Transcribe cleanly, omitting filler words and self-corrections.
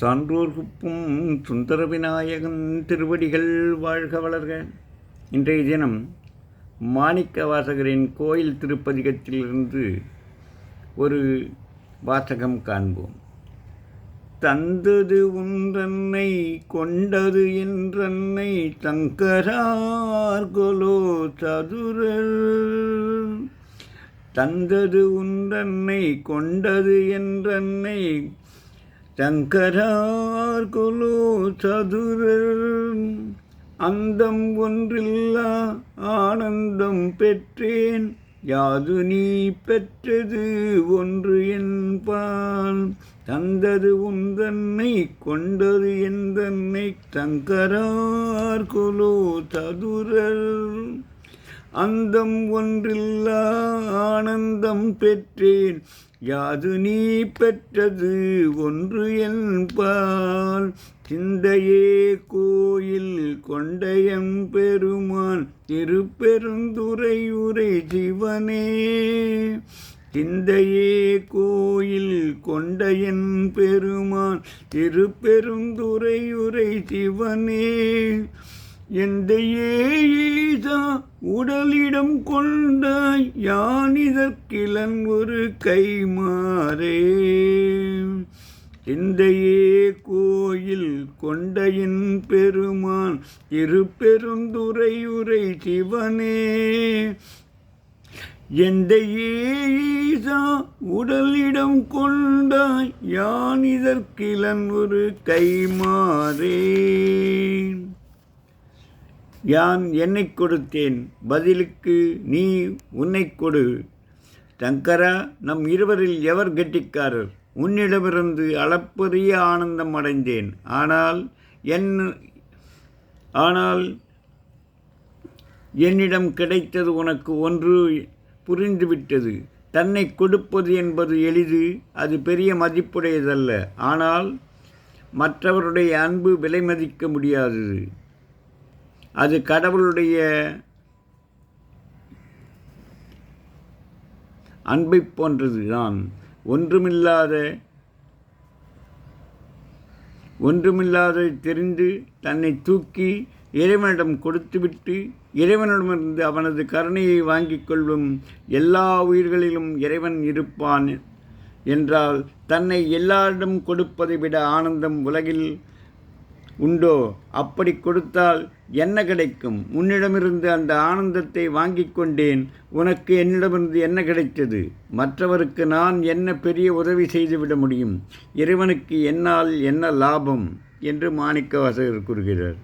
சான்றோர்குப்பும் சுந்தர விநாயகன் திருவடிகள் வாழ்க வளர்க. இன்றைய தினம் மாணிக்க வாசகரின் கோயில் திருப்பதிகத்திலிருந்து ஒரு வாசகம் காண்போம். தந்தது ஒன்றன்னை கொண்டது என்றன்னை தங்கரார்கொலோ சதுரர். தந்தது ஒன்றன்னை கொண்டது என்றன்னை தங்கரார்கொலோ சதுரர். அந்தம் ஒன்றில்லா ஆனந்தம் பெற்றேன் யாது நீ பெற்றது ஒன்று என்பால். தந்தது உந்தன்னை கொண்டது எந்தன்னை தங்கரார்கொலோ சதுரர். அந்தம் ஒன்றில்லா ஆனந்தம் பெற்றேன் யாது நீ பெற்றது ஒன்று என்பால். சிந்தையே கோயில் கொண்டையம் பெருமான் திருப்பெருந்துறை உரை சிவனே. சிந்தையே கோயில் கொண்டையன் பெருமான் திருப்பெருந்துறை உரை சிவனே. எந்தையே ஈசா உடலிடம் கொண்டாய் யான் இதற்கிலன் ஒரு கைமாறே. சிந்தையே கோயில் கொண்டையின் பெருமான் திருப்பெருந்துறை உரை சிவனே. எந்தையே ஈசா உடலிடம் கொண்டாய் யான் இதற்கிலன் ஒரு கைமாறே. யான் என்னை கொடுத்தேன், பதிலுக்கு நீ உன்னை கொடு. சங்கரா, நம் இருவரில் எவர் கெட்டிக்காரர்? உன்னிடமிருந்து அளப்பரிய ஆனந்தம் அடைந்தேன். ஆனால் என்னிடம் கிடைத்தது உனக்கு ஒன்று புரிந்துவிட்டது. தன்னை கொடுப்பது என்பது எளிது, அது பெரிய மதிப்புடையதல்ல. ஆனால் மற்றவருடைய அன்பு விலை மதிக்க முடியாதது. அது கடவுளுடைய அன்பை போன்றது தான். ஒன்றுமில்லாத தெரிந்து தன்னை தூக்கி இறைவனிடம் கொடுத்துவிட்டு இறைவனிடமிருந்து அவனது கருணையை வாங்கிக் கொள்ளும் எல்லா உயிர்களிலும் இறைவன் இருப்பான் என்றால் தன்னை எல்லாரிடம் கொடுப்பதை விட ஆனந்தம் உலகில் உண்டோ? அப்படி கொடுத்தால் என்ன கிடைக்கும்? உன்னிடமிருந்து அந்த ஆனந்தத்தை வாங்கிக் கொண்டேன், உனக்கு என்னிடமிருந்து என்ன கிடைத்தது? மற்றவருக்கு நான் என்ன பெரிய உதவி செய்துவிட முடியும்? இறைவனுக்கு என்னால் என்ன லாபம் என்று மாணிக்க வாசகர் கூறுகிறார்.